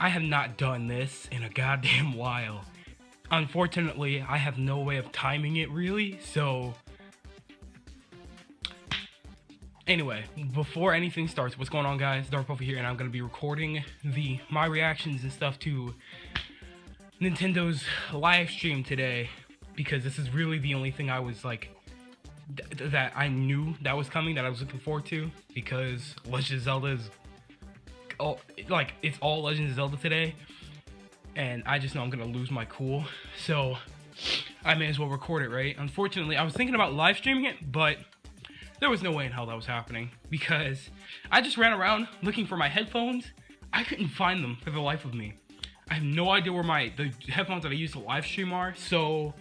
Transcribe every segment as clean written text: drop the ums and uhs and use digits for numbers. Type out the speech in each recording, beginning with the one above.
I have not done this in a goddamn while. Unfortunately, I have no way of timing it really, so... Anyway, before anything starts, what's going on, guys? Dark over here, and I'm going to be recording my reactions and stuff to Nintendo's live stream today, because this is really the only thing I was like, that I knew that was coming, that I was looking forward to, because Legend of Zelda is... it's all Legend of Zelda today, and I just know I'm gonna lose my cool, so I may as well record it, right? Unfortunately, I was thinking about live streaming it, but there was no way in hell that was happening, because I just ran around looking for my headphones. I couldn't find them for the life of me. I have no idea where the headphones that I use to live stream are, so,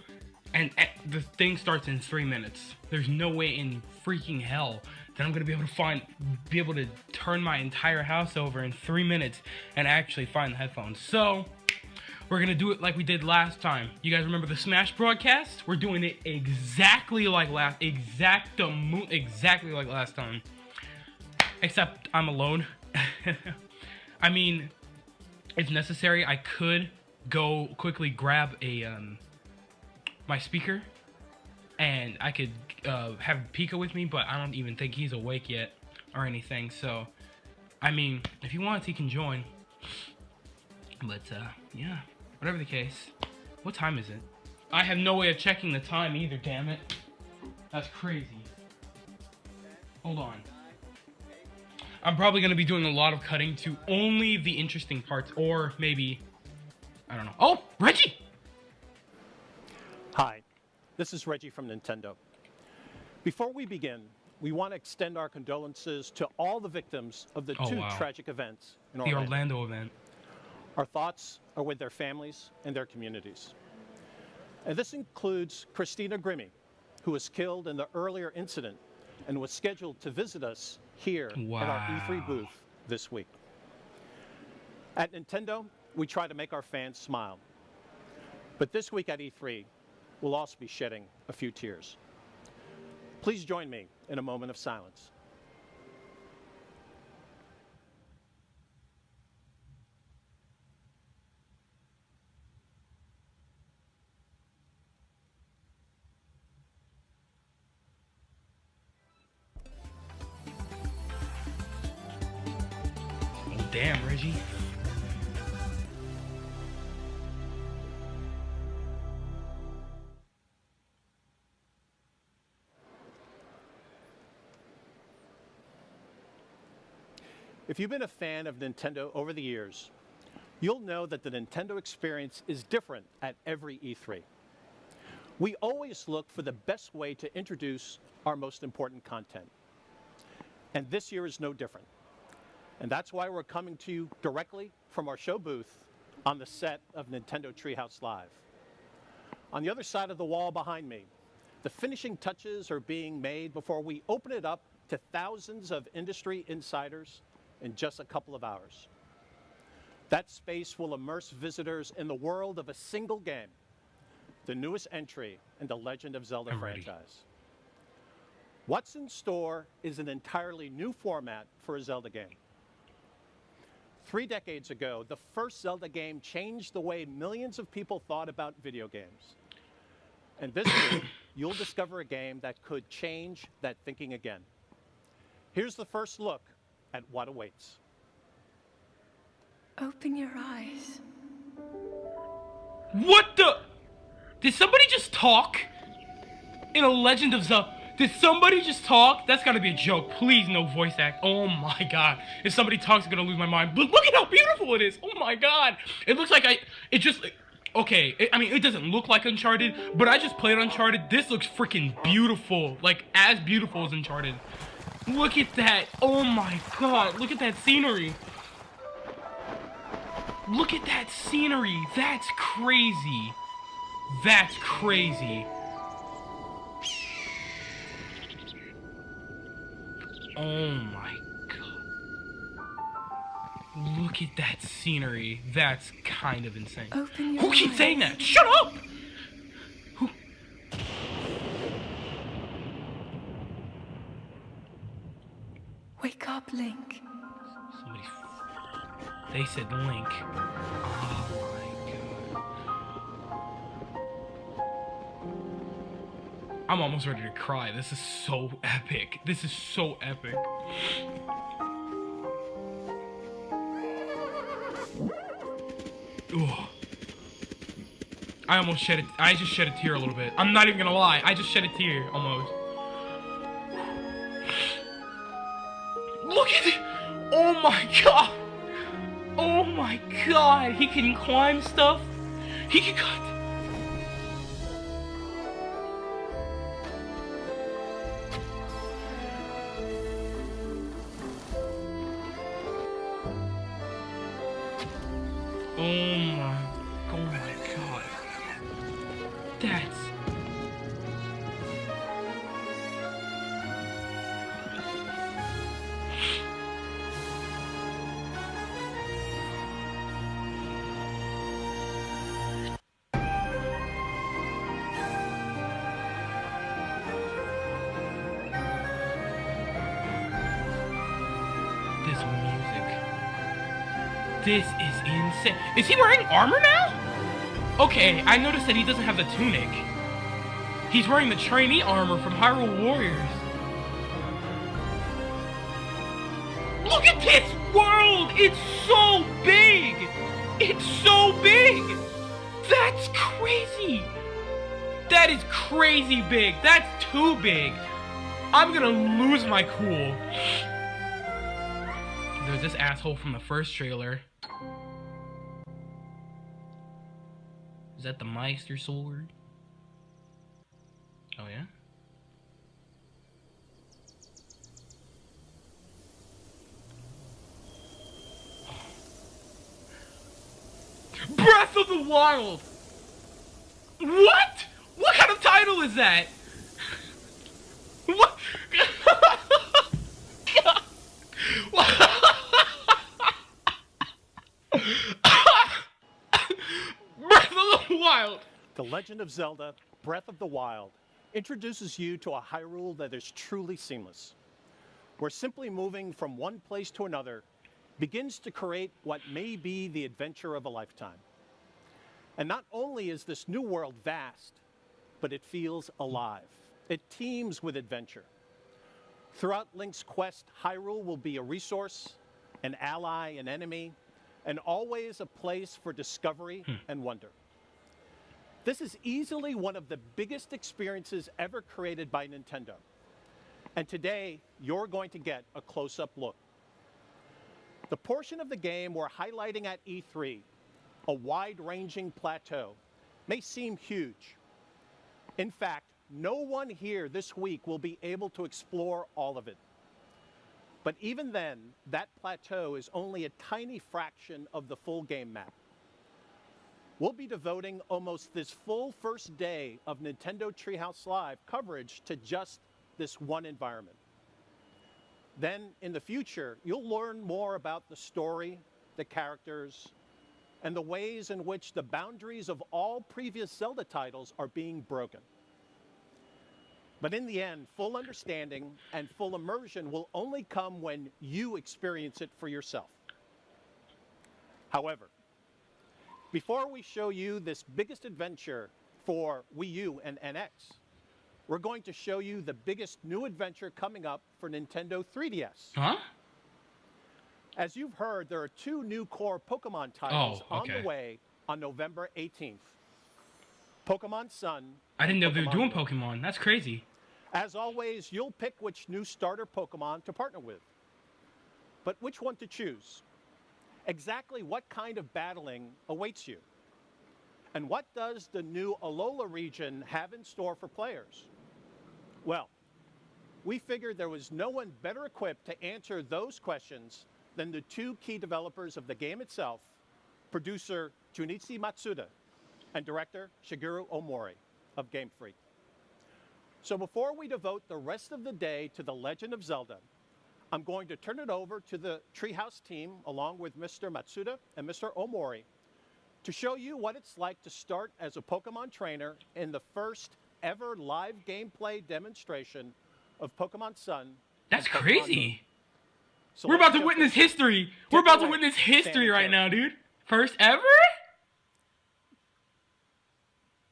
and the thing starts in 3 minutes. There's no way in freaking hell that I'm gonna be able to turn my entire house over in 3 minutes and actually find the headphones. So we're gonna do it like we did last time. You guys remember the Smash broadcast? We're doing it exactly like last time. Except I'm alone. I mean, if necessary, I could go quickly grab my speaker, and I could have Pika with me, but I don't even think he's awake yet or anything. So, I mean, if he wants, he can join. But yeah, whatever the case. What time is it? I have no way of checking the time either, damn it. That's crazy. Hold on. I'm probably going to be doing a lot of cutting to only the interesting parts, or maybe, I don't know. Oh, Reggie! Hi, this is Reggie from Nintendo. Before we begin, we want to extend our condolences to all the victims of the two tragic events in Orlando. The Orlando event. Our thoughts are with their families and their communities. And this includes Christina Grimmie, who was killed in the earlier incident and was scheduled to visit us here at our E3 booth this week. At Nintendo, we try to make our fans smile. But this week at E3, we'll also be shedding a few tears. Please join me in a moment of silence. Damn, Reggie. If you've been a fan of Nintendo over the years, you'll know that the Nintendo experience is different at every E3. We always look for the best way to introduce our most important content. And this year is no different. And that's why we're coming to you directly from our show booth on the set of Nintendo Treehouse Live. On the other side of the wall behind me, the finishing touches are being made before we open it up to thousands of industry insiders in just a couple of hours. That space will immerse visitors in the world of a single game, the newest entry in the Legend of Zelda franchise. What's in store is an entirely new format for a Zelda game. 3 decades ago, the first Zelda game changed the way millions of people thought about video games. And this week, you'll discover a game that could change that thinking again. Here's the first look at what awaits. Open your eyes. What the? Did somebody just talk? In a Legend of Zelda? Did somebody just talk? That's gotta be a joke. Please, no voice act. Oh my god. If somebody talks, I'm gonna lose my mind. But look at how beautiful it is. Oh my god. It looks like okay, I mean, it doesn't look like Uncharted, but I just played Uncharted. This looks freaking beautiful. Like, as beautiful as Uncharted. Look at that. Oh my god. Look at that scenery. Look at that scenery. That's crazy. That's crazy. Oh my god. Look at that scenery. That's kind of insane. Who keeps saying that? Shut up! Who? Wake up, Link. Somebody. They said Link. Oh my god. I'm almost ready to cry. This is so epic. This is so epic. Ugh. I almost shed it. I just shed a tear a little bit. I'm not even gonna lie. I just shed a tear almost. Look at it! Oh my god! Oh my god! He can climb stuff. He can cut. Oh my god. That's... This music. This is insane. Is he wearing armor now? Okay, I noticed that he doesn't have the tunic. He's wearing the trainee armor from Hyrule Warriors. Look at this world! It's so big! It's so big! That's crazy! That is crazy big. That's too big. I'm gonna lose my cool. There's this asshole from the first trailer. Is that the Meister sword? Oh yeah? Breath of the Wild! What? What kind of title is that? What? Breath of the Wild! The Legend of Zelda: Breath of the Wild introduces you to a Hyrule that is truly seamless, where simply moving from one place to another begins to create what may be the adventure of a lifetime. And not only is this new world vast, but it feels alive. It teems with adventure. Throughout Link's quest, Hyrule will be a resource, an ally, an enemy, and always a place for discovery and wonder. This is easily one of the biggest experiences ever created by Nintendo. And today, you're going to get a close-up look. The portion of the game we're highlighting at E3, a wide-ranging plateau, may seem huge. In fact, no one here this week will be able to explore all of it. But even then, that plateau is only a tiny fraction of the full game map. We'll be devoting almost this full first day of Nintendo Treehouse Live coverage to just this one environment. Then, in the future, you'll learn more about the story, the characters, and the ways in which the boundaries of all previous Zelda titles are being broken. But in the end, full understanding and full immersion will only come when you experience it for yourself. However, before we show you this biggest adventure for Wii U and NX, we're going to show you the biggest new adventure coming up for Nintendo 3DS. Huh? As you've heard, there are two new core Pokemon titles on the way on November 18th. Pokemon Sun. I didn't know they were doing Moon. Pokemon. That's crazy. As always, you'll pick which new starter Pokemon to partner with. But which one to choose? Exactly what kind of battling awaits you? And what does the new Alola region have in store for players? Well, we figured there was no one better equipped to answer those questions than the two key developers of the game itself, producer Junichi Matsuda and director Shigeru Omori of Game Freak. So before we devote the rest of the day to The Legend of Zelda, I'm going to turn it over to the Treehouse team, along with Mr. Matsuda and Mr. Omori, to show you what it's like to start as a Pokemon trainer in the first ever live gameplay demonstration of Pokemon Sun. That's and Pokemon crazy. Moon. So We're let's about to jump witness in. history. We're Take it about to away, witness Sam history and right Terry. now, dude. First ever?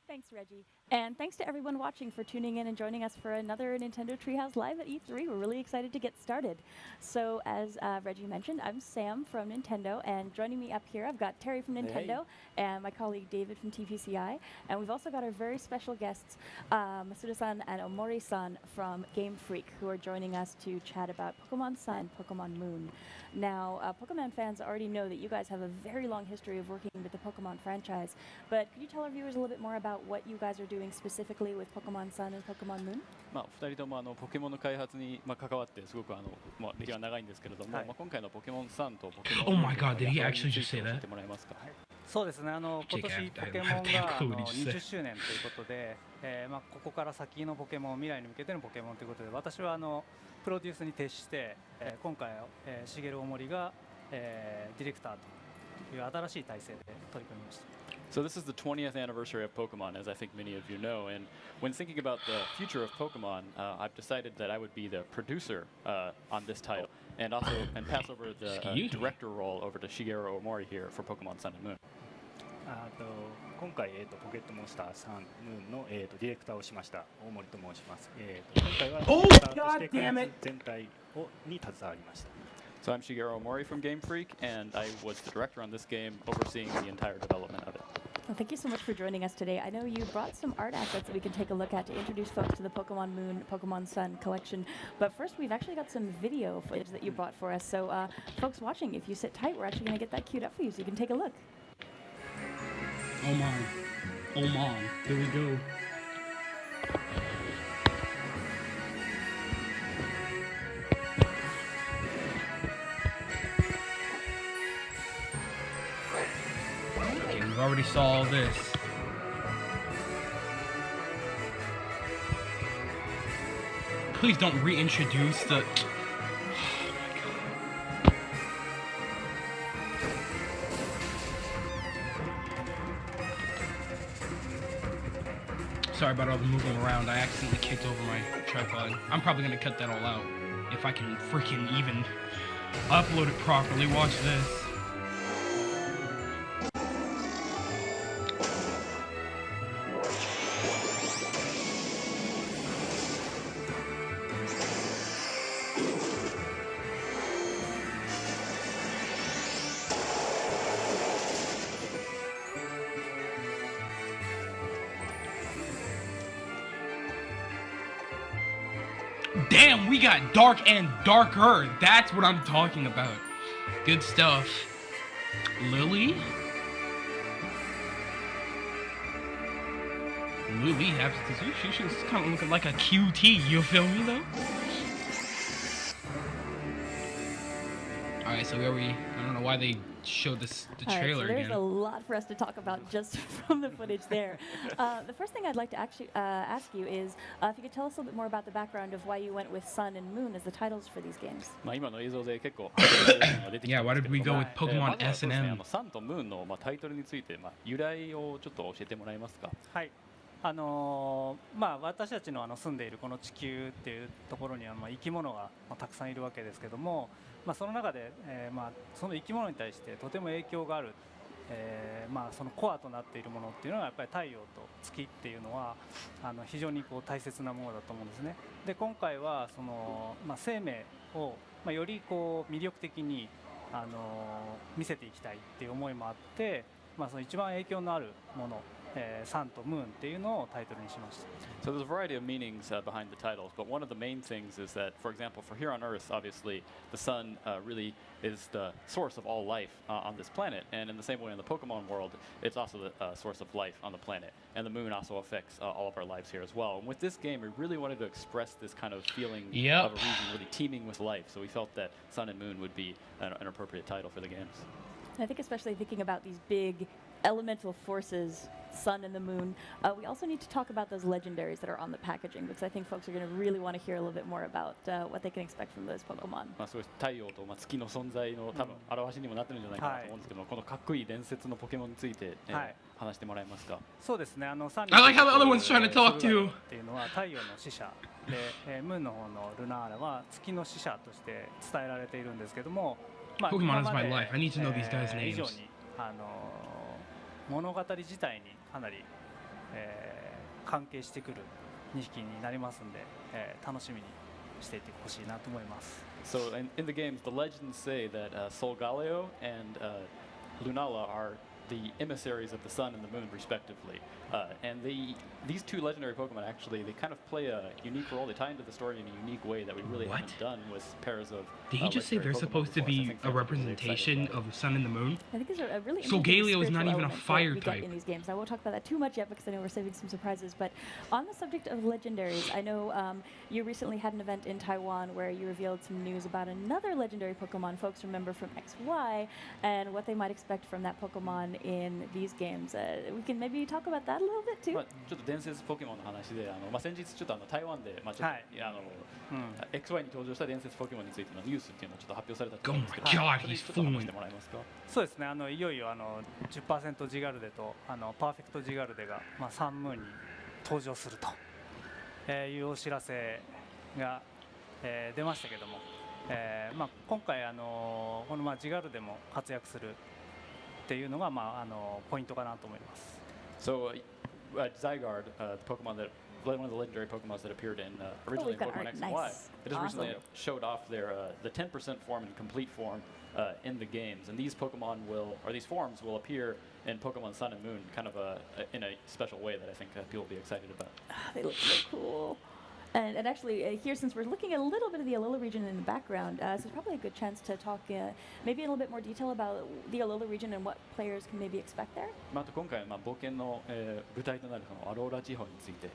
Thanks, Reggie. And thanks to everyone watching for tuning in and joining us for another Nintendo Treehouse Live at E3. We're really excited to get started. So as Reggie mentioned, I'm Sam from Nintendo, and joining me up here, I've got Terry from Nintendo and my colleague David from TPCI. And we've also got our very special guests, Masuda-san and Omori-san from Game Freak, who are joining us to chat about Pokemon Sun and Pokemon Moon. Now, Pokemon fans already know that you guys have a very long history of working with the Pokemon franchise, but could you tell our viewers a little bit more about what you guys are doing specifically with Pokemon Sun and Pokemon Moon? 2人ともポケモンの開発に関わってすごく歴が長いんですけれども、今回のポケモンサンとポケモン Oh my god, did he actually just say 教え that? てもらえますか？そうですね、今年 Jake, ポケモン I have が no clue what he just 20周年ということで、ここから先のポケモン、未来に向けてのポケモンということで、私はプロデュースに徹して、今回、茂大森が、ディレクターという新しい体制で取り組みました。So this is the 20th anniversary of Pokemon, as I think many of you know. And when thinking about the future of Pokemon, I've decided that I would be the producer on this title, and also pass over the director role over to Shigeru Omori here for Pokemon Sun and Moon. 今回、ポケットモンスターサンムーンの、ディレクターをしました大森と申します。今回はディレクターとして開発全体に携わりました。So I'm Shigeru Omori from Game Freak, and I was the director on this game, overseeing the entire development of it. Well, thank you so much for joining us today. I know you brought some art assets that we can take a look at to introduce folks to the Pokemon Moon, Pokemon Sun collection. But first, we've actually got some video footage that you brought for us. So, folks watching, if you sit tight, we're actually going to get that queued up for you so you can take a look. Oh my. Oh my. Here we go. Okay, we've already saw all this. Please don't reintroduce the... Sorry about all the moving around. I accidentally kicked over my tripod. I'm probably gonna cut that all out if I can freaking even upload it properly. Watch this. Damn, we got dark and darker. That's what I'm talking about. Good stuff. Lily? Lily she's kind of looking like a QT, you feel me though? Alright, so where we... I don't know why they showed the trailer so there's again. a lot for us to talk about just from the footage there. The first thing I'd like to actually ask you is if you could tell us a little bit more about the background of why you went with Sun and Moon as the titles for these games. 今の映像で結構 Yeah, why did we go with Pokemon まずは S そう and ですね M? サンとムーンのタイトルについて由来をちょっと教えてもらえますか？はい。私たちの住んでいるこの地球っていうところには生き物がたくさんいるわけですけども、その中で、その生き物に対してとても影響がある、そのコアとなっているものっていうのはやっぱり太陽と月っていうのは非常に大切なものだと思うんですね。で今回はその、生命を、より魅力的に見せていきたいっていう思いもあって、その一番影響のあるものサンとムーンっていうのをタイトルにしました。So there's a variety of meanings behind the titles, but one of the main things is that, for example, for here on Earth, obviously, the sun really is the source of all life on this planet, and in the same way in the Pokemon world, it's also the source of life on the planet, and the moon also affects all of our lives here as well. And with this game, we really wanted to express this kind of feeling of a region really teeming with life, so we felt that Sun and Moon would be an appropriate title for the games. I think especially thinking about these big elemental forces, Sun and the Moon, we also need to talk about those legendaries that are on the packaging, because I think folks are going to really want to hear a little bit more about what they can expect from those Pokemon. そういう太陽と月の存在の多分表しにもなってるんじゃないかなと思うんですけど、このかっこいい伝説のポケモンについて話してもらえますか？そうですね。I like how the other one's trying to talk to. っていうのは太陽の使者で、ムーンの方のルナーラは月の使者として伝えられているんですけども、まあ、 Pokemon 今 is ま my で life. I need to know these guys' 以上 names. に物語自体にかなり、関係してくる2匹になりますんで、楽しみにしていてほしいなと思います。 So in the games, the legends say that Solgaleo and Lunala are the emissaries of the sun and the moon, respectively. And these two legendary Pokemon actually, they kind of play a unique role. They tie into the story in a unique way that we really What? haven't done with pairs of. Did he just say they're legendary Pokemon supposed to before, so I be think a fans are really excited representation about it. of the sun and the moon? I think these are a really So interesting Galeo is not spiritual even a elements that fire we type. get in these games. I won't talk about that too much yet because I know we're saving some surprises. But on the subject of legendaries, I know you recently had an event in Taiwan where you revealed some news about another legendary Pokemon folks remember from XY and what they might expect from that Pokemon in these games. We can maybe talk about that a little bit too. まあ、ちょっと伝説ポケモンの話で、先日ちょっと台湾で、ちょっと、はい XY に登場した伝説ポケモンについてのニュースっていうのをちょっと発表されたと Oh 思うん my ですけど、 god, それ he's ちょっと話して fluent. もらえますか。そうですね、いよいよ10% ジガルデとパーフェクトジガルデが、サンムーンに登場すると、いうお知らせが、出ましたけども、今回この、ジガルデも活躍するっていうのが、ポイントかなと思います。 So, Zygarde, the Pokemon that one of the legendary Pokemon that appeared in originally in we've got Pokemon art. X and Y, Nice. it just recently Awesome. showed off their the 10% form and complete form in the games, and these Pokemon will, or these forms will appear in Pokemon Sun and Moon, kind of in a special way that I think people will be excited about. They look so cool. And actually, here, since we're looking at a little bit of the Alola region in the background, this is probably a good chance to talk maybe in a little bit more detail about the Alola region and what players can maybe expect there. あと今回冒険の舞台となるそのアローラ地方について、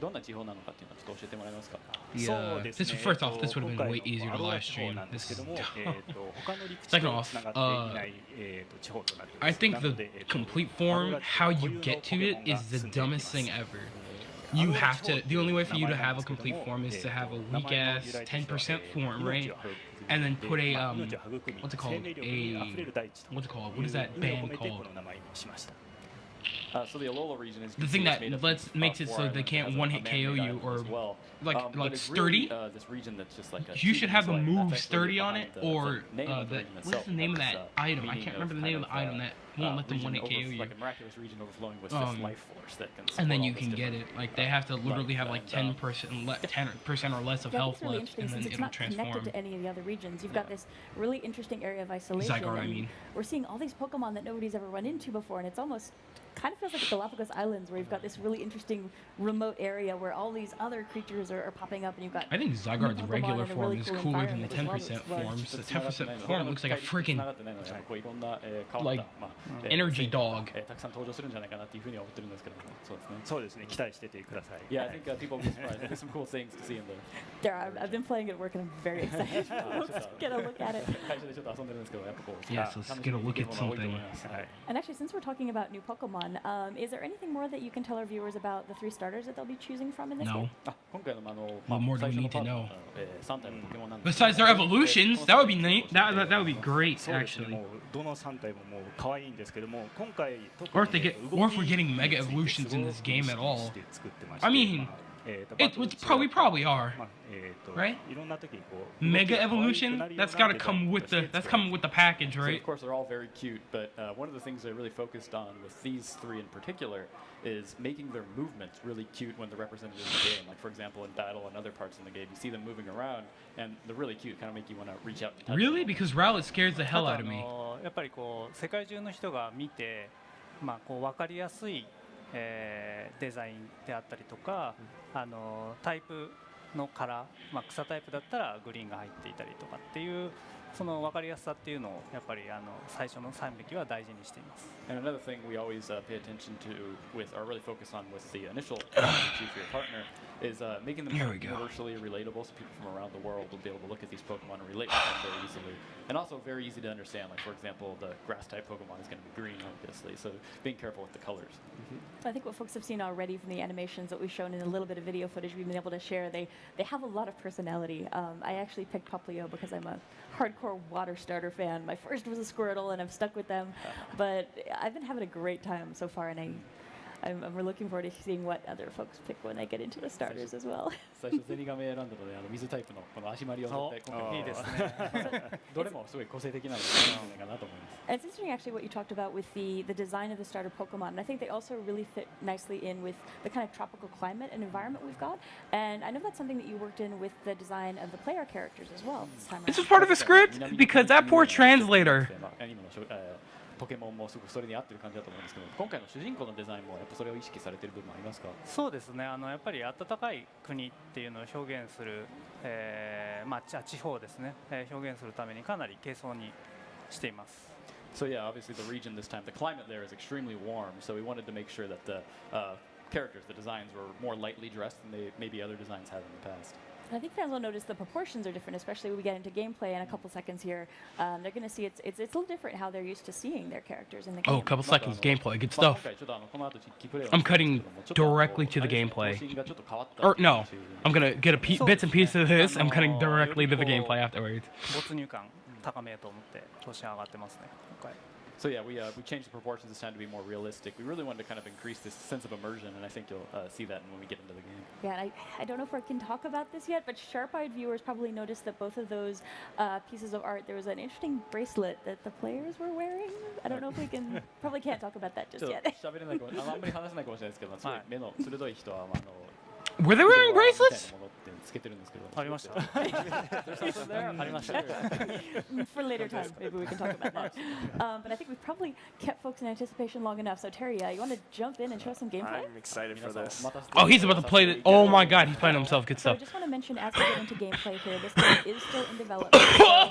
どんな地方なのかっていうのをちょっと教えてもらえますか。Yeah, this first off, this would have been way easier to live stream. This is second off, I think the complete form, how you get to it, is the dumbest thing ever. You have to. The only way for you to have a complete form is to have a weak ass 10% form, right? And then put a what's it called? What's it called? What is that band called? So the Alola region is The thing that makes it so they can't one-hit KO you or like sturdy. This region that's just like You should have the move sturdy on it, or what's the name of that item? I can't remember the name of the item that won't let them one-hit KO you. Like a miraculous region overflowing with fifth life force that can. And then you can get it. Like they have to literally have like 10% or less of Yeah, I think health it's really left, interesting and then since it's it'll not connected transform. to any of the other regions. You've got this really interesting area of isolation. Zygarde, I and mean. We're seeing all these Pokemon that nobody's ever run into before, and it's almost kind of feels like Galapagos Islands, where you've got this really interesting remote area where all these other creatures are popping up, and you've got. I think Zygarde's Pokemon regular in a form really is cool cooler than the environment as 10% well. forms. The 10% form looks like a freaking like エ energy dog. たくさん登場するんじゃないかなっていうふうには思ってるんですけども、そうですね。そうですね、期待しててください。 Yeah, I think people will be surprised. There's some cool things to see in there. I've been playing it at work, and I'm very excited to get a look at it. 会社でちょっと遊んでるんですけど、やっぱこう。 Yes, let's get a look at something. And actually, since we're talking about new Pokemon, is there anything more that you can tell our viewers about the 3 starters that they'll be choosing from in this No. game? 今回のWhat more do we 最初の need to パート know? の3体のポケモンなんです Besides their evolutions, that would be neat. That would be great, そうですね、 actually. もうどの3体ももう可愛いんですけども、今回 Or if we're getting mega evolutions in this game at all. I mean, we probably are. Right? いろんな時にこう Mega evolution? That's gotta come with the package, So right? of course, they're all very cute, but one of the things I really focused on with these 3 in particular is making their movements really cute when they're represented in the game. Like, for example, in battle and other parts in the game, you see them moving around, and they're really cute, kind of make you want to reach out and touch Really? them. Because Rowlet scares the hell あ out と of me. やっぱりこう世界中の人が見て、こう分かりやすい、デザインであったりとか、タイプのカラー、草タイプだったらグリーンが入っていたりとかっていうその分かりやすさっていうのをやっぱり最初の3匹は大事にしています。 And another thing we always pay attention to or really focus on with the initial you choose for your partner is making them Here we go. universally relatable, so people from around the world will be able to look at these Pokemon and relate with them very easily. And also very easy to understand. Like, for example, the grass-type Pokemon is going to be green, obviously, so being careful with the colors. I think what folks have seen already from the animations that we've shown in a little bit of video footage we've been able to share, they have a lot of personality. I actually picked Poplio because I'm a hardcore water starter fan. My first was a Squirtle, and I've stuck with them. But I've been having a great time so far, and we're looking forward to seeing what other folks pick when they get into the starters as well. 最初ゼニガメ選んだので水タイプのこの足回りを絶対今回いいですね。どれもすごい個性的なのでいいんじゃないかなと思います。 And it's interesting actually what you talked about with the design of the starter Pokemon. And I think they also really fit nicely in with the kind of tropical climate and environment we've got. And I know that's something that you worked in with the design of the player characters as well this time This around. is part of the script because that poor translator. アニメのポケモンもすごくそれに合ってる感じだと思うんですけど、今回の主人公のデザインもやっぱそれを意識されている部分ありますか？そうですね。やっぱり暖かい国っていうのを表現する、地方ですね、表現するためにかなり軽装にしています。 So yeah, obviously the region this time, the climate there is extremely warm. So we wanted to make sure that the characters, the designs, were more lightly dressed than maybe other designs have in the past. And I think fans will notice the proportions are different, especially when we get into gameplay in a couple seconds here. They're going to see it's a little different how they're used to seeing their characters in the game. Oh, a couple seconds gameplay, good stuff. I'm cutting directly to the gameplay. Or no, I'm gonna get bits and pieces of this. I'm cutting directly to the gameplay afterwards. 没入感高めようと思って調子上がってますね。今回。 So yeah, we changed the proportions this time to be more realistic. We really wanted to kind of increase this sense of immersion, and I think you'll see that when we get into the game. Yeah, and I don't know if I can talk about this yet, but sharp-eyed viewers probably noticed that both of those pieces of art, there was an interesting bracelet that the players were wearing. I don't know if we can, probably can't talk about that just yet. 喋れないかも、あんまり話せないかもしれないですけど、すごい目の鋭い人はWere they wearing bracelets? つけてるんですけど。ありました。ありました。 For later time, maybe we can talk about that. But I think we've probably kept folks in anticipation long enough. So Terry, you want to jump in and show some gameplay? I'm excited for this. Oh, he's about to play the. Oh my God, he's playing himself. Good So I stuff. just want to mention as we get into gameplay here, this game is still in development. So,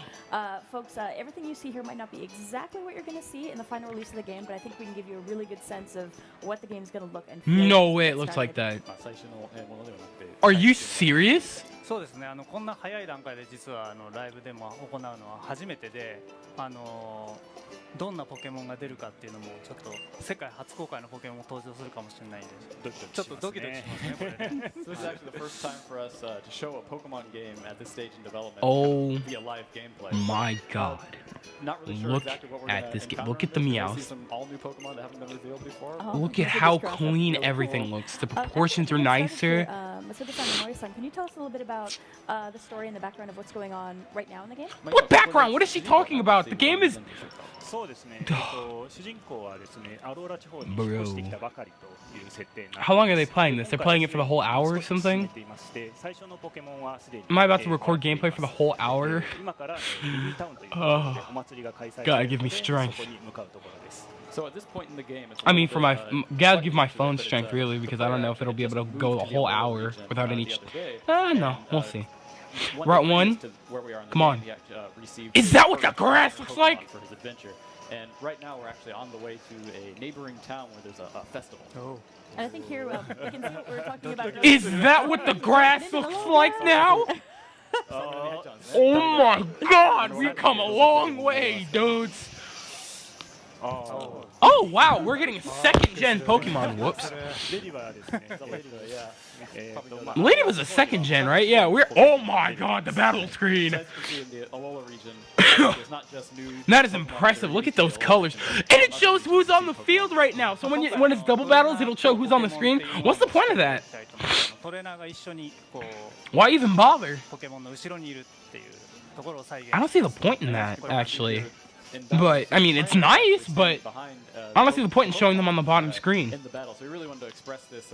folks, everything you see here might not be exactly what you're going to see in the final release of the game, but I think we can give you a really good sense of what the game's going to look and feel. No as way get it looks started. like that. 最初のものではなくて。 Are you serious? そうですね。こんな早い段階で実はライブでも行うのは初めてで、どんなポケモンが出るかっていうのもちょっと世界初公開のポケモンも登場するかもしれないんで、ちょっとドキドキしますねこれね。So this is actually the first time for us to show a Pokemon game at this stage in development. Oh via live gameplay. My God. Not really sure Look exactly what we're at gonna this game. encounter Look at in the this. We'll see Meowth. some all new Pokemon that haven't been revealed before. Look at how clean everything looks. The proportions are nicer. Masuda-san and Mori-san, can you tell us a little bit about the story and the background of what's going on right now in the game? What background? What is she talking about? The game is. そうですね。主人公はですね、アローラ地方に引っ越してきたばかりという設定になっています。 How long are they playing this? They're playing it for the whole hour or something? 最初のポケモンはすでに Am I about to record gameplay for the whole hour? 今からリリータウンというところでお祭りが開催されている Gotta give me ので、 strength. そこに向かうところです。 So at this point in the game, it's I mean, for my. Gotta give my phone strength, really, because I don't know if it'll be able to go the whole hour without any. No, we'll see. Route 1. Come on. Is that what the grass looks like? For his adventure. And right now we're actually on the way to a neighboring town where there's a festival. Oh. And I think here we can see what we're talking about. Is that what the grass looks like now? Oh my God, we've come a long way, dudes. Oh wow, we're getting second gen Pokemon. Whoops. レディバーですね。Lady was a second gen, right? Yeah, we're. Oh my God, the battle screen. That is impressive. Look at those colors, and it shows who's on the field right now. So when it's double battles, it'll show who's on the screen. What's the point of that? トレーナーが一緒にこう Why even bother? ポケモンの後ろにいるっていうところを再現。 I don't see the point in that, actually. But I mean, it's nice, but I don't see the point in showing them on the bottom screen. In the battle, so we really wanted to express this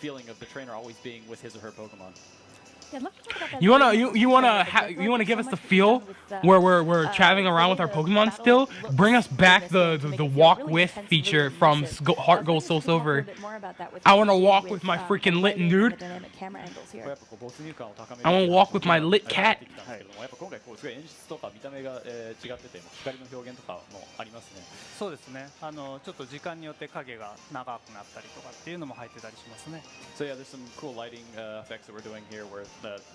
feeling of the trainer always being with his or her Pokemon. Yeah, let's talk about that You wanna later. you wanna give us the feel where we're traveling around with our Pokemon still? Bring us back the walk with feature from Heart Gold Soul Silver. I wanna walk with my freaking Litten, dude. I wanna walk with my lit cat. やっぱ今回こうすごい演出とか見た目が違ってて光の表現とかもありますね。そうですね。ちょっと時間によって影が長くなったりとかっていうのも入ってたりしますね。So yeah, there's some cool lighting effects that we're doing here where,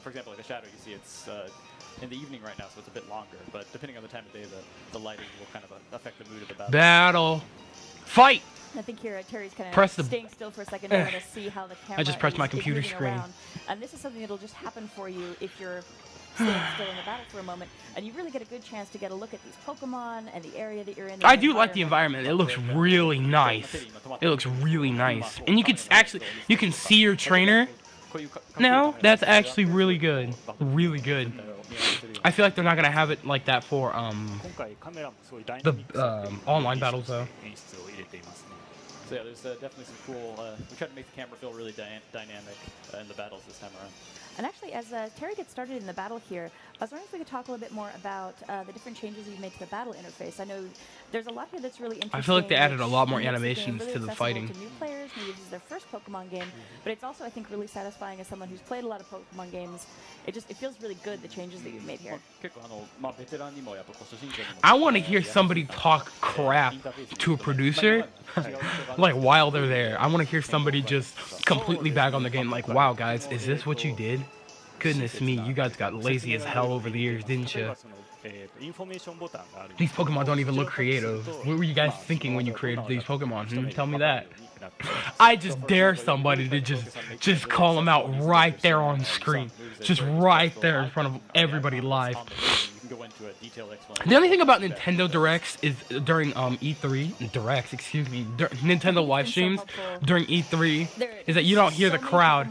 for example, like a shadow, you see it's in the evening right now, so it's a bit longer. But depending on the time of day, the lighting will kind of affect the mood of the battle. Battle. Fight! I think here Terry's kind Press the- of staying still for a second to see how the camera I just pressed my is computer moving screen. around. And this is something that'll just happen for you if you're stand still in the battle for a moment, and you really get a good chance to get a look at these Pokemon and the area that you're in. I do like the environment. It looks really nice. It looks really nice. And you can actually, you can see your trainer now. That's actually really good. Really good. I feel like they're not going to have it like that for the online battles, though. So yeah, there's definitely some cool. We tried to make the camera feel really dynamic in the battles this time around. And actually, as Terry gets started in the battle here, I was wondering if we could talk a little bit more about the different changes you've made to the battle interface. I know there's a lot here that's really interesting. I feel like they added a lot more makes the game animations really to the accessible fighting. to new players, maybe this is their first Pokemon game, but it's also, I think, really satisfying as someone who's played a lot of Pokemon games. It feels really good, the changes that you've made here. I want to hear somebody talk crap to a producer, like while they're there. I want to hear somebody just completely bag on the game, like, "Wow, guys, is this what you did? Goodness me, you guys got lazy as hell over the years, didn't you? These Pokemon don't even look creative. What were you guys thinking when you created these Pokemon? Tell me that." I just dare somebody to just call them out right there on screen, just right there in front of everybody live. The only thing about Nintendo Directs is during E3 Directs, excuse me, Nintendo live streams during E3 is that you don't hear the crowd.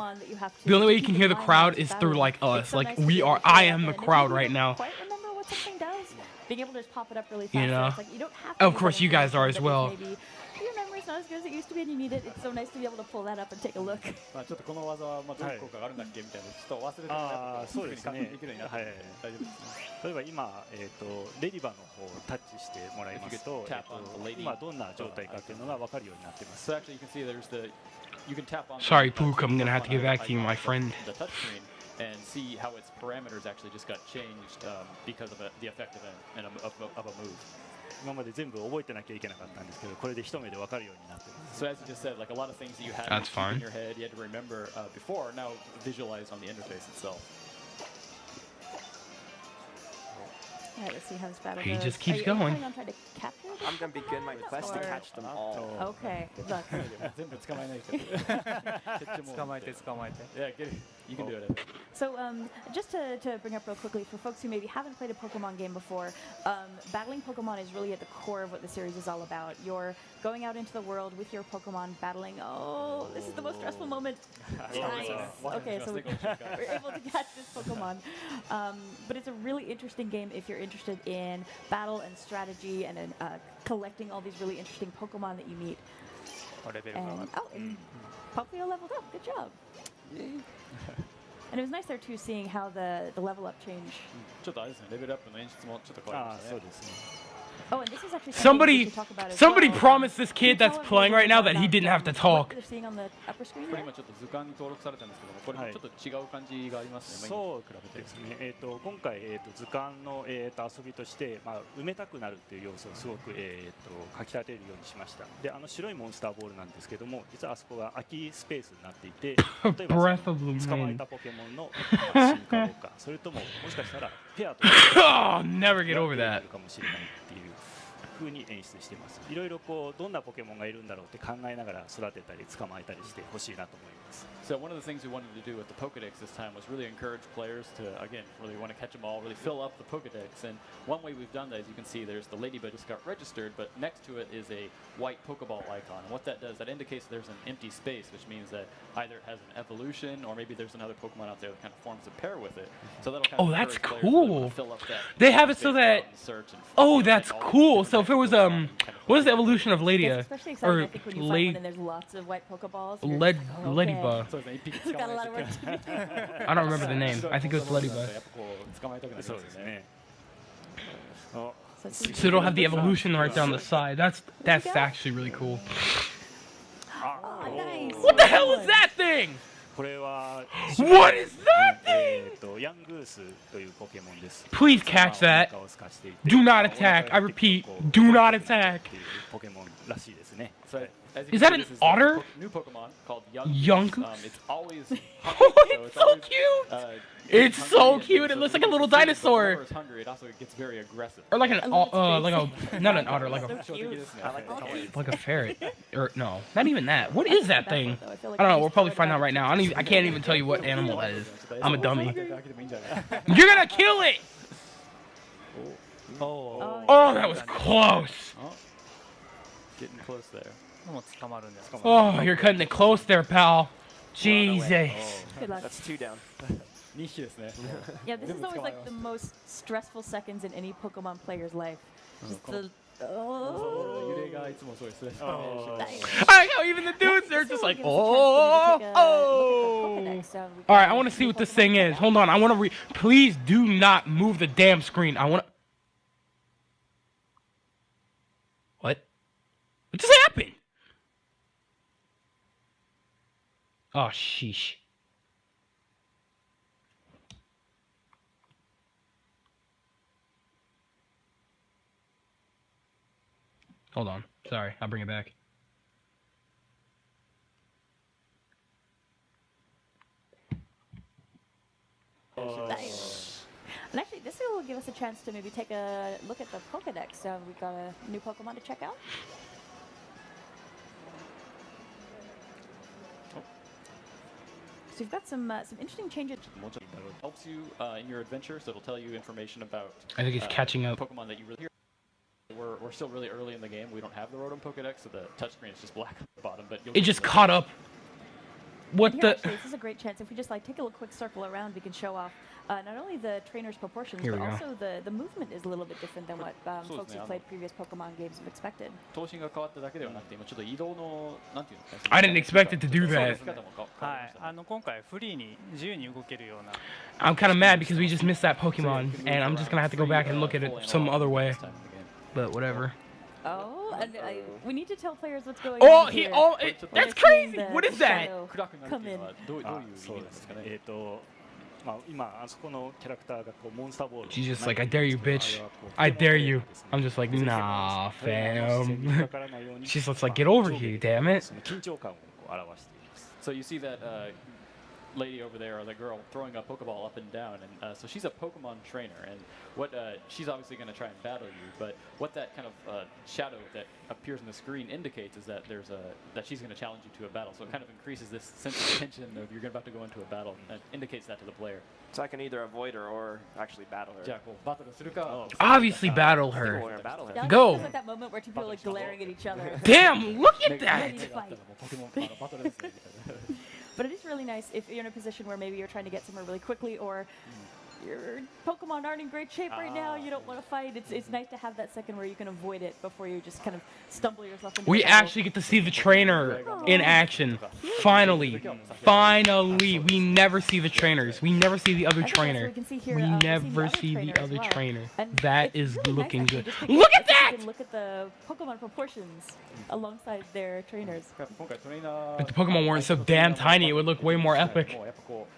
The only way you can hear the crowd is through like us, like we are. I am the crowd right now. Remember what something does? Being able to just pop it up really fast. You know, it's like you don't have to of course you guys are as well. Your memory's not as good as it used to be, and you need it. It's so nice to be able to pull that up and take a look. ちょっとこの技はどういう効果があるんだっけみたいな、ちょっと忘れてるやつそうですね。できるようになってる。大丈夫ですね。例えば今、レディバの方をタッチしてもらいますと、今どんな状態かというのが分かるようになっています。So actually you can see there's the you can tap on. Sorry, Pook, I'm gonna have to get back to you, my friend. The touch screen and see how its parameters actually just got changed because of the effect of a move. 今まで全部覚えてなきゃいけなかったんですけど、これで一目で分かるようになってます。 So as you just said, like a lot of things that you had That's fine. in your head, you had to remember before, now visualized on the interface itself. All right, let's see how this battle He goes. just keeps Are you going. planning on trying to capture this I'm gonna begin my Pokemon, quest to or- catch them all. Okay, good luck. 全部捕まえないと。捕まえて捕まえて。 Yeah, get it. You can do it. I think. So, just to bring up real quickly, for folks who maybe haven't played a Pokemon game before, battling Pokemon is really at the core of what the series is all about. You're going out into the world with your Pokemon, battling. Oh, this is the most stressful moment. Nice. Okay, so we're able to catch this Pokemon. But it's a really interesting game if you're interested in battle and strategy and in collecting all these really interesting Pokemon that you meet. And Popplio leveled up. Good job. And it was nice there too, seeing how the level up change. ちょっとあれですね、レベルアップの演出もちょっと変わりましたね。そうですね。 Oh, and this is actually something we should talk about as well. promised this Can you kid that's tell us playing right now that he didn't have to talk. What they're seeing on the upper screen これ there? 今ちょっと図鑑に登録されたんですけども、これもちょっと違う感じがありますね。そう今に比べて。ですね。今回図鑑の遊びとして、埋めたくなるっていう要素をすごくかき立てるようにしました。で、白いモンスターボールなんですけども、実はあそこが空きスペースになっていて、例えば Breath of the 捕まえ wind. たポケモンの進化をか、それとももしかしたらペアと Oh, never get over that. かもしれないっていう風に演出しています。いろいろこうどんなポケモンがいるんだろうって考えながら育てたり捕まえたりしてほしいなと思います。 So one of the things we wanted to do with the Pokedex this time was really encourage players to, again, really want to catch them all, really fill up the Pokedex. And one way we've done that, as you can see, there's the Ladybug just got registered, but next to it is a white Pokeball icon. And what that does, that indicates there's an empty space, which means that either it has an evolution or maybe there's another Pokemon out there that kind of forms a pair with it. So that'll kind Oh, of that's encourage players to really cool. wanna fill up that They have it so space out that. and search and Oh, find that's all the cool. Pokemon So if it was kind of what is the evolution of It's Ladia especially exciting, or I think, when you find one and there's lots of white Pokeballs. You're Led just like, oh, Ladybug? So it's an AP We've got a lot of work to do. I don't remember the name. I think it was Ladybug. やっぱこう捕まえたくなりそうますよね。ですね。あ So it's- So it'll have the evolution right there on the side. That's actually really cool. Oh, nice. What the hell is that thing? これは What is that thing? ヤングースというポケモンです。 Please catch that. Do not attack. I repeat, do not attack. ポケモンらしいですね。ね。 So, as you Is can that see, an this is otter? a new Pokemon called Young. Young Goose. It's always Oh, hungry, it's so always, cute. getting It's hungry, so and cute. It so looks like it's a little looking for food, but dinosaur. whenever it's hungry, it also gets very aggressive. Or like an I love its like face. a not an otter, like So a cute. I like that. like a ferret. Or no, not even that. What is that That's thing? what, though. I feel like I don't know. we We'll just probably throw it find out. out right now. I can't even tell you what animal that is. I'm a dummy. 開けてもいいんじゃない？ You're gonna kill it. Oh. Oh, that was close. Oh, getting close there. もう捕まるんです。 Oh, you're cutting it close there, pal. Jesus. Good luck. That's 2 down. 2匹ですね。 Yeah, this is always like the most stressful seconds in any Pokemon player's life. Just the 揺れがいつもそうですね。 I like how even the dudes they're just like, oh. All right, I want to see what this thing is. Hold on, I want to please do not move the damn screen. I want to. What? What just happened? Oh, sheesh. Hold on. Sorry, I'll bring it back. Nice. And actually, this will give us a chance to maybe take a look at the Pokedex. We've got a new Pokemon to check out. So we've got some interesting changes. Helps you in your adventure, so it'll tell you information about. I think it's catching up. Pokemon that you really. We're still really early in the game. We don't have the Rotom Pokedex, so the touchscreen is just black at the bottom. But you'll It just caught up. What Here, the? actually, this is a great chance. If we just like take a little quick circle around, we can show off not only the trainer's proportions, Here but we go. also the movement is a little bit different than what folks who played previous Pokemon games have expected. 頭身が変わっただけではなくて、今ちょっと移動のなんていうんですか。 I didn't expect it to do that. 姿も変わはいりまし、たね。今回フリーに自由に動けるような I'm kind of mad because we just missed that Pokemon, and I'm just gonna have to go back and look at it some other way. But whatever. Oh, and we need to tell players what's going Oh, on he. here. Oh, When that's they're seeing crazy. the What is that? shadow 暗くなるっていうのはどういうあ意そうで味なんですすかね。まあ今あそこのキャラクターがこうモンスターボール She's just like, I dare you, bitch. I dare you. I'm just like, nah, fam. She's just like, get over here, damn it. その緊張感をこう表しています So you see that lady over there, or the girl throwing a Pokeball up and down, and so she's a Pokemon trainer, and what she's obviously going to try and battle you, but what that kind of shadow that appears on the screen indicates is that that she's going to challenge you to a battle. So it kind of increases this sense of tension of you're about to go into a battle, and indicates that to the player. So I can either avoid her or actually battle her. じゃあこうバトルするか。 Obviously, battle I think we're her. gonna battle her. Yeah, Go. It's like that moment where two people are like glaring at each other. Damn, look at 目 that. 目が合ったらもうポケモンバトルですねみたいな。 But it is really nice if you're in a position where maybe you're trying to get somewhere really quickly, or your Pokemon aren't in great shape right now, you don't want to fight. It's nice to have that second where you can avoid it before you just kind of stumble yourself into We a battle. actually get to see the trainer in action. Finally. Finally. We never see the trainers. We never see the other And yes, trainer. we can see here, We we'll see never see trainer the as other well. trainer. And That it's is really looking nice, good. actually, just because Look at you that! can look at the Pokemon proportions alongside their trainers. 今回トレーナー If the Pokemon weren't so damn tiny, it would look way more epic. もうやっぱこう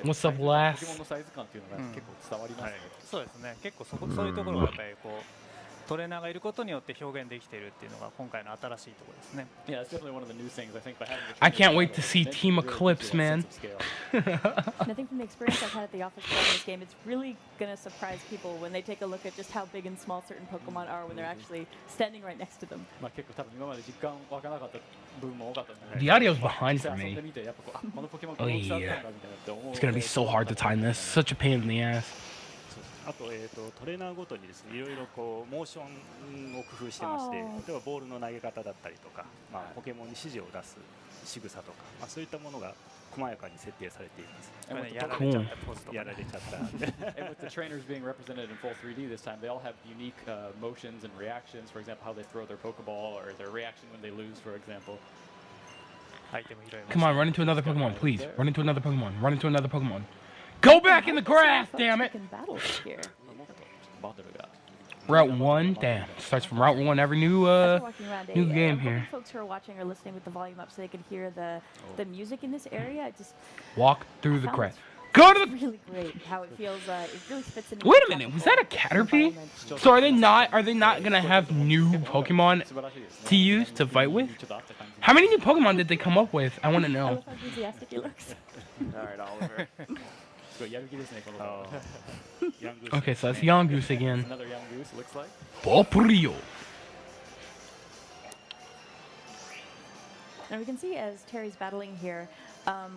What's up, ポケモ lass? ンのサイズ感っていうのが結構伝わりますね。そうですね結構そういうところがやっぱりこうトレーナーがいることによって表現できているっていうのが今回の新しいところですね Yeah, that's definitely one of the new things I think by having the I can't trainers wait to battle, see it Team really gives Eclipse, you a man. sense of scale. And I think from the experience I've had at the office playing this game, it's really going to surprise people when they take a look at just how big and small certain Pokemon are when they're actually standing right next to them. まあ結構多分今まで実感湧かなかった部分も多かったんで。 The audio's behind 実 for 際遊んで me. みてやっぱこうこのポケモンこの大きさだったんだみたいなって思う。 It's gonna be so hard to time this. Such a pain in the ass. あと、トレーナーごとにですねいろいろこうモーションを工夫してまして例えばボールの投げ方だったりとか、まあ、ポケモンに指示を出す仕草とか、まあ、そういったものが細やかに設定されています And with the やられ Cool. ちゃったポーズとかやられちゃった And with the trainers being represented in full 3D this time, they all have unique motions and reactions. For example, how they throw their Pokeball or their reaction when they lose, for example. アイテム拾いま Come した on, run into another Pokemon, please. Run into another Pokemon. Run into another Pokemon. Go back in the grass, damn it! We can battle here. バトルが。 Route 1, damn. Starts from Route 1 every new As we're walking around, new I'm game hoping here. folks who are watching are listening with the volume up so they can hear the music in this area. It just Walk through the sounds grass. Go to the. Really great how it feels. It really fits in. Wait a minute, was that a Caterpie? So are they not gonna have new Pokemon to use to fight with? How many new Pokemon did they come up with? I want to I know. love how enthusiastic he looks. All right, Oliver. Okay, so that's Yongoose again. Another young goose, looks like. Poprio. And we can see as Terry's battling here,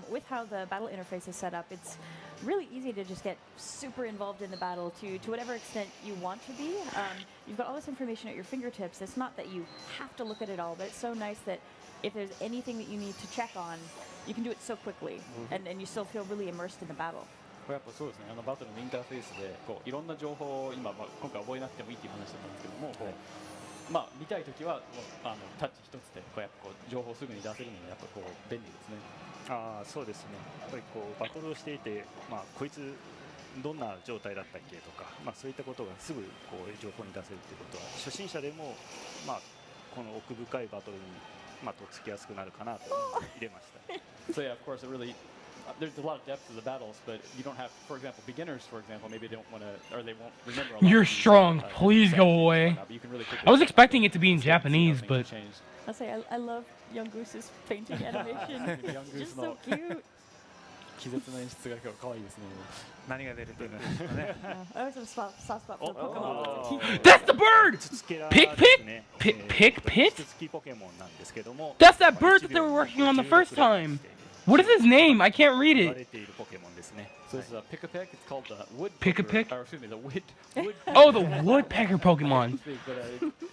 with how the battle interface is set up, it's really easy to just get super involved in the battle to whatever extent you want to be. You've got all this information at your fingertips. It's not that you have to look at it all, but it's so nice that if there's anything that you need to check on, you can do it so quickly, and you still feel really immersed in the battle. これやっぱそうですね、バトルのインターフェースでこういろんな情報を今、今回覚えなくてもいいっていう話だったんですけども、こう見たいときはタッチ一つでこうやっぱこう情報をすぐに出せるのでやっぱこう便利ですね。そうですね。やっぱりこうバトルをしていて、こいつどんな状態だったっけとか、そういったことがすぐこう情報に出せるということは初心者でもこの奥深いバトルにとっつきやすくなるかなと入れました。So yeah, of course, it really there's a lot of depth to the battles, but you don't have, for example, beginners, for example, maybe they don't want to, or they won't remember. A lot You're of these, strong. Please go away. But you can really quickly I was expecting it to be in Japanese, but I'll say I love Young Goose's painting animation. Just so cute. 気絶の演出が今日可愛いですね。何が出るというんですかね。I also have a soft spot for Pokemon. that's the bird. つつけら Pick ですね Pick Pit? つつきポケモンなんですけども That's that bird that they were working on the first time. What is his name? I can't read 言わ it. れているポケモンですね。 So this is a pick-a-peck. It's called the wood. Pick-a-pick? Or excuse me, the wood. Oh, the woodpecker Pokemon.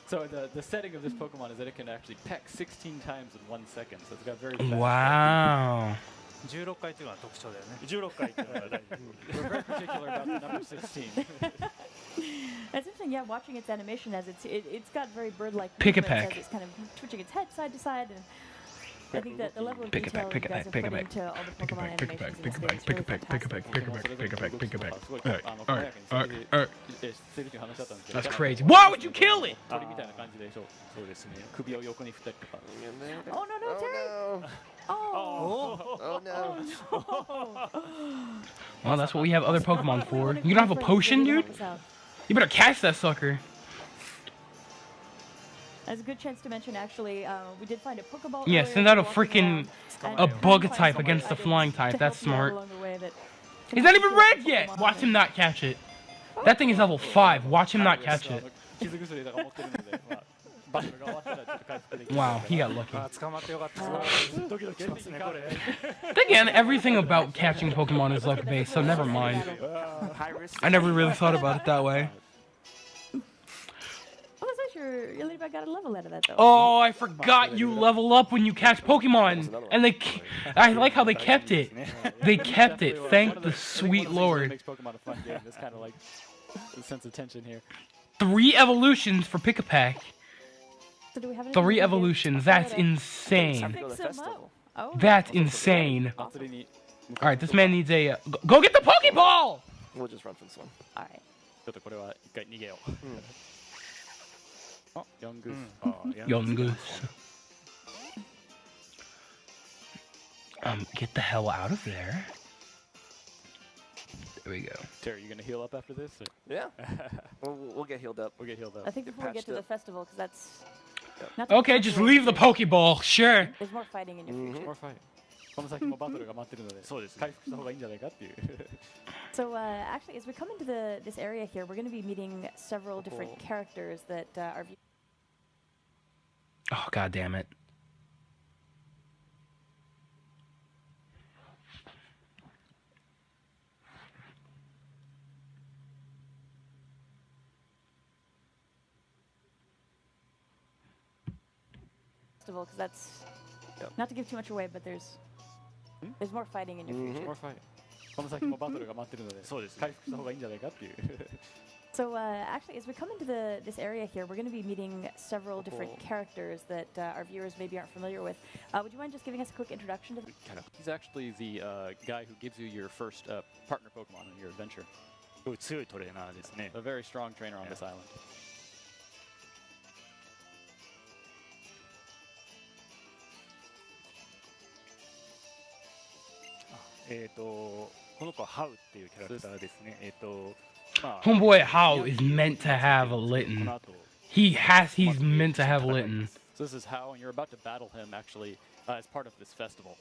So the setting of this Pokemon is that it can actually peck 16 times in 1 second. So it's got very fast. Wow. 16回というのは特徴だよね。16回っていうのが大事 We're very particular about the number 16. It's interesting, yeah, watching its animation as it's got very bird-like Pick-a-peck. movements as it's kind of twitching its head side to side, and I think that the level of Pick-a-peck, detail you guys have put pick-a-peck, into all the Pokemon Pick-a-peck, animations in this pick-a-peck, game is really pick-a-peck, fantastic. pick-a-peck, pick-a-peck, pick-a-peck. すごい Alright. してるという話だったんですけど That's crazy. Why would you kill it? 鳥みたいな感じでしょう。そうですね。首を横に振ったりとか。 Oh, no, no, Terry! Oh, Oh! no. Oh, no. Well, that's what we have other Pokemon for. You don't have a potion, dude? You better catch that sucker. There's a good chance to mention, actually, we did find a Pokeball. Yeah, earlier send out a walking freaking around, a and bug trying to type find against the some flying items type. to That's help you out smart. along the way that He's not even can red help yet. Pokemon Watch on him it. not catch it. That thing is level 5. Watch him not catch it. 傷薬とか持ってるので、バトルが終わったらちょっと回復できる。 Wow, he got lucky. 捕まってよかった。ドキドキしますねこれ。 Again, everything about catching Pokemon is luck-based, so never mind. High risk. I never really thought about it that way. Oh, that's nice. Your Ladybug got a level out of that, though. Oh, I forgot you level up when you catch Pokemon. And I like how they kept it. They kept it. Thank the sweet Lord. Makes Pokemon a fun game. It's kind of like a sense of tension here. 3 evolutions for Pick-a-Pack. So do we have 3 anything evolutions. That's insane. Go to the Fix 'em festival. up. Oh, That's insane. 祭りに Alright, this man needs a... go get the Pokeball! We'll just run from this one. all right. ちょっとこれは一回逃げよう。あ、ヤングース。 Yongoose. Get the hell out of there. There we go. Terry, you gonna heal up after this? Or? Yeah. We'll get healed up. We'll get healed I up. think Get before we get patched to the up. festival, because that's not too Okay, much just work. leave the Pokeball. Sure. There's more fighting in your future. More fight. この先もバトルが待ってるので、そうですね。回復した方がいいんじゃないかっていう。 So actually, as we come into this area here, we're going to be meeting several different characters that are. Oh, god damn it. Festival, because that's not to give too much away, but there's more fighting in your future. More fight. この先もバトルが待ってるので、そうですね。回復した方がいいんじゃないかっていう。 So actually, as we come into this area here, we're going to be meeting several different characters that our viewers maybe aren't familiar with. Would you mind just giving us a quick introduction to them? He's actually the guy who gives you your first partner Pokemon on your adventure. すごい強いトレーナーですね。 A very strong trainer on this island. ここの子はハウっていうキャラクターですね。まあ Homeboy How is meant to have a こ Litten. の後 He's meant to have Litten. So this is how, and you're about to battle him actually as part of this festival.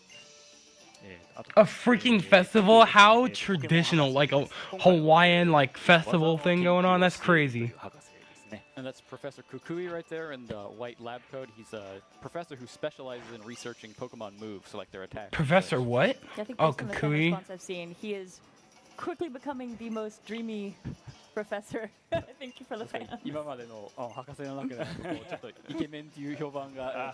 あと A freaking festival? How traditional, like a Hawaiian like festival thing going on? That's crazy. 博士ですね。 And that's Professor Kukui right there in the white lab coat. He's a professor who specializes in researching Pokemon moves, so like their attacks. Professor what? Yeah, I think Oh, based on the fan Kukui. response I've seen, he is quickly becoming the most dreamy professor. Thank you for the fans. 今までの博士の中でこうちょっとイケメンっていう評判が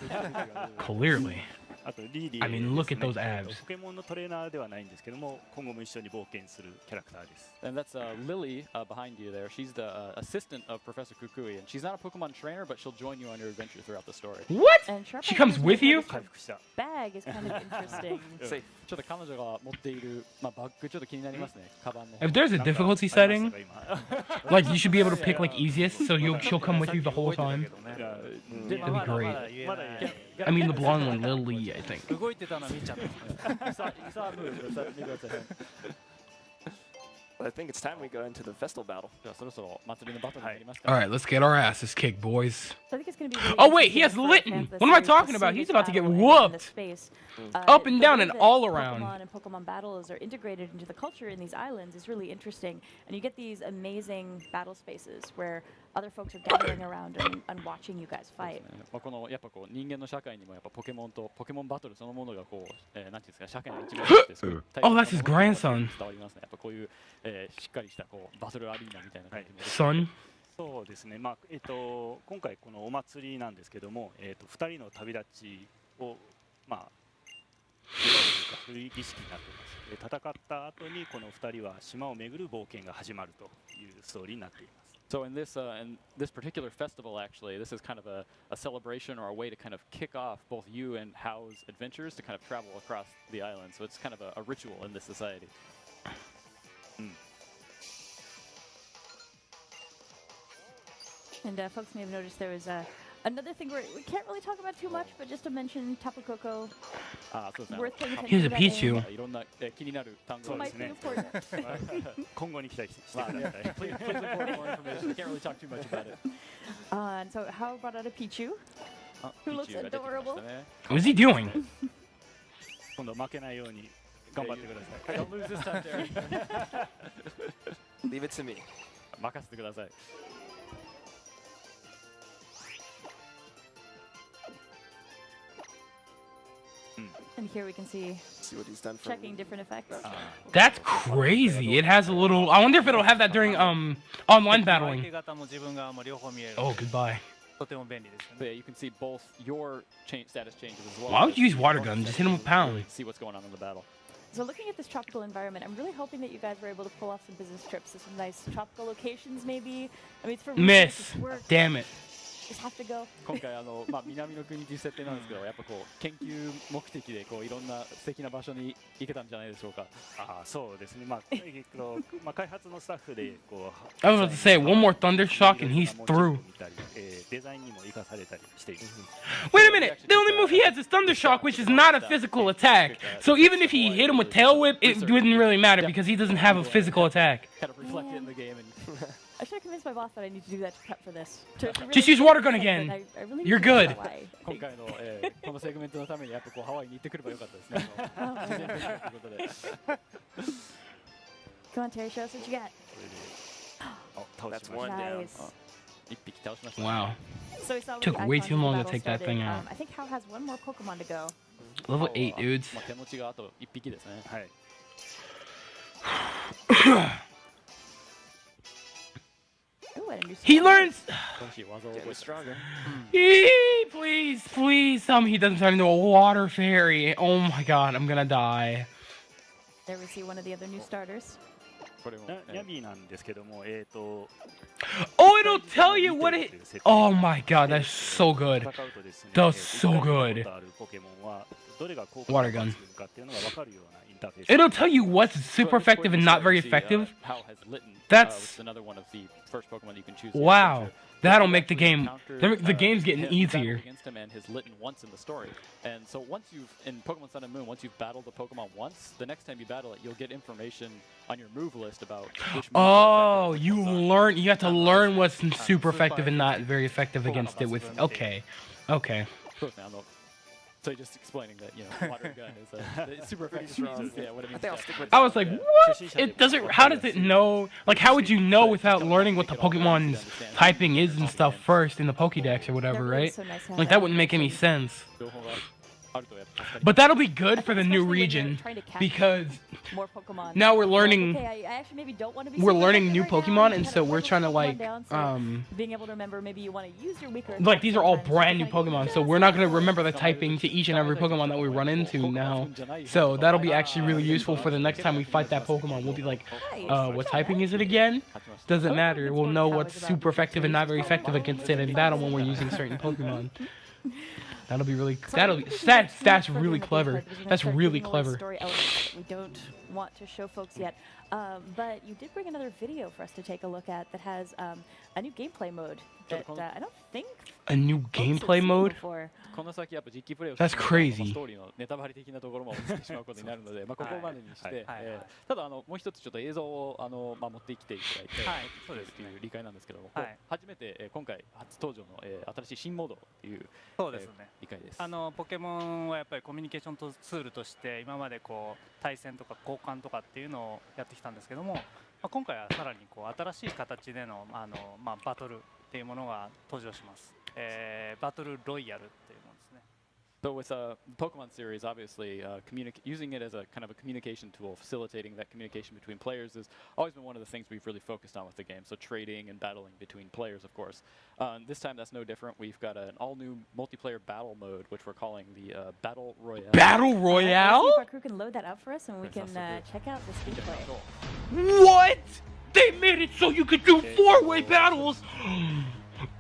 Clearly. あとリリー I mean, look at です those ね abs. ポケモンのトレーナーではないんですけども、今後も一緒に冒険するキャラクターです。 And that's Lily behind you there. She's the assistant of Professor Kukui, and she's not a Pokemon trainer, but she'll join you on your adventure throughout the story. What? And Sharp She Eye comes has with you? noticed 回復した。 Bag is kind of interesting. Safe. ちょっと彼女が持っている、まあ、バッグちょっと気になりますね。カバンの。 If there's a なんか difficulty あり setting, ましたか今 like you should be able to pick like easiest, so she'll come with you the whole time. いや That'd be まだ great. まだ言えまだない言え I mean, the blonde one, Lily, I think. 動いてたの見ちゃった。 You saw a move. Maybe that's a hint. But I think it's time we go into the festival battle. じゃあそろそろ祭りのバトルになりますか。 All right, let's get our asses kicked, boys. So I think it's going to be really Oh, wait, he interesting has for Litten. fans of the What am I series talking to about? see He's this about to get battle in whooped. this space. Up and The down way and that all around. Pokemon and Pokemon battles are integrated into the culture in these islands is really interesting, and you get these amazing battle spaces where other folks are gathering around and watching you guys fight. まあこのやっぱこう人間の社会にもやっぱポケモンとポケモンバトルそのものがこう、なんていうんですか社会の一部としてすごい大切な Oh, that's his ものが grandson. 伝わりますね。やっぱこういう、しっかりしたこうバトルアリーナみたいな感じもできて Son. そうですね、まあ今回このお祭りなんですけども、2人の旅立ちを、まあ、祝うというか、そういう儀式になっています。で戦った後にこの2人は島を巡る冒険が始まるというストーリーになっています。 So in this particular festival, actually, this is kind of a celebration or a way to kind of kick off both you and Hao's adventures to kind of travel across the island. So it's kind of a ritual in this society. And folks may have noticed there was another thing where we can't really talk about too much, but just to mention Tapu Koko, あ、そうですね。 worth paying attention Here's to a that Pichu. name. いろんな気になる単語そう が Might で be すね。 important. 今後に期待してく Wow, だ yeah. さい。 Please report more information. I can't really talk too much about it. And so how brought out a Pichu? あ Who looks ピチューが出てきましたね。 What is he doing? 今度は負けないように頑張ってください。 Don't lose this time, Terry. Leave it to me. 任せてください。 And here we can see See what he's done for checking different effects. That's crazy. It has a little. I wonder if it'll have that during online 相手 battling. 方も自分側も両方見える。 Oh, goodbye. とても便利ですよ But ね。 yeah, you can see both your status changes as well. Why would you use as water your gun? status Just hit him with changes to really pound. See what's going on in the battle. So looking at this tropical environment, I'm really hoping that you guys were able to pull off some business trips to some nice tropical locations maybe. I mean, it's for research, Miss. it's work. Damn it. Just have to go. 今回まあ南の国という設定なんですけど、やっぱこう研究目的でこういろんな素敵な場所に行けたんじゃないでしょうか。ああ、そうですね。まあ、まあ開発のスタッフでこう。 I was about to say one more thunder shock and he's through. デザインにも生かされたりしています。 Wait a minute. The only move he has is thunder shock, which is not a physical attack. So even if he hit him with tail whip, it wouldn't really matter because he doesn't have a physical attack. Kind of reflect it in the game and I should have convinced my boss that I need to do that to prep for this. To really Just use water gun but again. I really You're need to good. know why. 今回の、このセグメントのためにやっぱこうハワイに行ってくればよかったですね。自然ということで。 Come on, Terry, show us what you got. あ、倒し That's まし one た。 down. Nice. 一匹倒しました。 Wow. So we saw when Took the way icons too of the long to battle take that started. thing out. I think Hal has one more Pokemon to go. Level 8, dudes. まあ手持ちがあと一匹ですね。はい。 Ooh, and a new He spell. learns. 新しい技を覚え Getting て stronger. Please, please tell me he doesn't turn into a water fairy. Oh my god, I'm gonna die. There we see one of the other new starters. これも、ニャビーなんですけども、Oh, it'll tell you what it. Oh my god, that's so good. 戦うとですね、 That's so good. 一回見たことあるポケモンはどれが効果 Water が gun. 抜群かっていうのが分かるようなインターフェース。 It'll tell you what's super effective and not very effective. How has Litten, That's- which is another one of the first Pokemon you can choose. Wow. That'll make the game. encountered, The game's getting him, you battled easier. against him and his Litten once in the story. And so once you've, in Pokemon Sun and Moon, once you've battled the Pokemon once, the next time you battle it, you'll get information on your move list about which moves are Oh, effective you and which ones aren't. learn. You have to learn what's super effective and not very effective against it. With okay, okay. そうですね、So just explaining that, water gun is a super effective. Yeah, what it I means. think I'll stick with I was that. like, what? It doesn't. How does it know? Like, how would you know without learning what the Pokemon's typing is and stuff first in the Pokédex or whatever, That really right? is so nice to have Like that wouldn't make any sense. 情報があるとやっぱ助かります。 But that'll be I good think for the new especially when you're region trying to catch because more Pokemon. now we're Like, learning. okay, I actually maybe don't want to be We're super learning effective new right now, Pokemon, and and kind so of we're slow trying to Pokemon like down, so being able to remember maybe you want to use your weaker like these are all attacks brand new sometimes, Pokemon, just so we're not gonna like- remember the typing to each and every Pokemon that we run into now. So that'll be actually really useful for the next time we fight that Pokemon. We'll be like, what typing is it again? Doesn't matter. We'll know what's super effective and not very effective against it in battle when we're using certain Pokemon. That'll be really. So I That'll. think we should That's get that's much further really in the gameplay clever. because we're gonna That's start really giving away clever. Story elements that we don't want to show folks yet. But you did bring another video for us to take a look at that has a new gameplay mode that I don't think A new folks have gameplay seen mode. before. この先やっぱ実機プレイを That's 進めると crazy. ストーリーのネタバレ的なところも映ってしまうことになるので、ここまでにして、はいただもう一つちょっと映像を持ってきていただいて、はいそうですっていう理解なんですけども、はい初めて、今回初登場の、新しい新モードという、そうですね。理解です。ポケモンはやっぱりコミュニケーションツールとして今までこう対戦とか交換とかっていうのをやってきたんですけども、今回はさらにこう新しい形でのバトルっていうものが登場します。バトルロイヤルっていうものですね。So with Pokemon series, obviously, using it as a kind of a communication tool, facilitating that communication between players has always been one of the things we've really focused on with the game. So trading and battling between players, of course. This time that's no different. We've got an all-new multiplayer battle mode, which we're calling the Battle Royale. Battle Let's see Royale? if our crew can load that up for us and we can check out this gameplay. What? They made it so you could do four-way battles.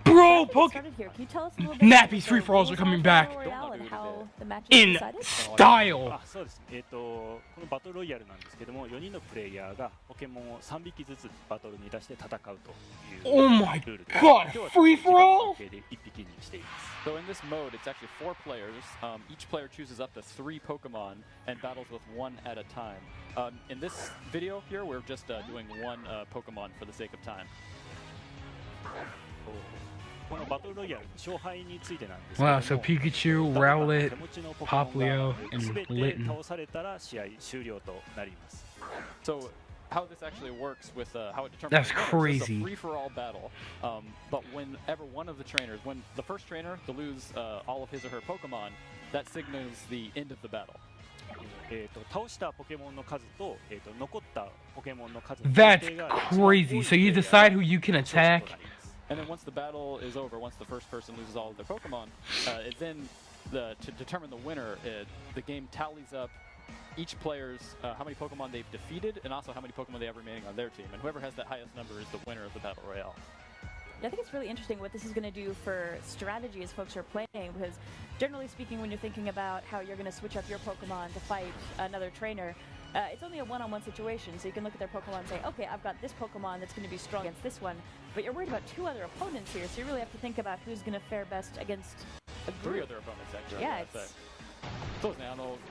Bro, Before we Poke get started here, can you tell us a little bit Nappy's about the free-for-alls are rules coming on back. Battle Royale and how the matches in are decided? style. そうですね。このバトルロイヤルなんですけども、4人のプレイヤーがポケモンを3匹ずつバトルに出して戦うという Oh my ルールです。 god, 今日は free for all? 時間の関係で1匹にしています。 So in this mode, it's actually 4 players. Each player chooses up to 3 Pokemon and battles with 1 at a time. In this video here, we're just doing 1 Pokemon for the sake of time. このバトルロイヤルの勝敗についてなんですけども、 Wow, so Pikachu, Rowlet, 手持ちのポケモンが Poplio, and 全て Litten. 倒されたら試合終了となります。 So how this actually works with how it determines That's the winners, it's crazy. a free-for-all battle. But whenever one of the trainers, when the first trainer to lose all of his or her Pokemon, that signals the end of the battle. 倒したポケモンの数と、残ったポケモンの数の That's 合計が一番 crazy. 多い So you プレイヤーが decide who you can 勝者 attack. となります。 And then once the battle is over, once the first person loses all of their Pokemon, to determine the winner, the game tallies up each player's how many Pokemon they've defeated and also how many Pokemon they have remaining on their team. And whoever has that highest number is the winner of the Battle Royale. Yeah, I think it's really interesting what this is going to do for strategy as folks are playing, because generally speaking, when you're thinking about how you're going to switch up your Pokemon to fight another trainer, it's only a one-on-one situation, so you can look at their Pokemon and say, okay, I've got this Pokemon that's going to be strong against this one, but you're worried about 2 other opponents here, so you really have to think about who's going to fare best against a 3 group. other opponents, actually. Yeah, so- it's そうですね、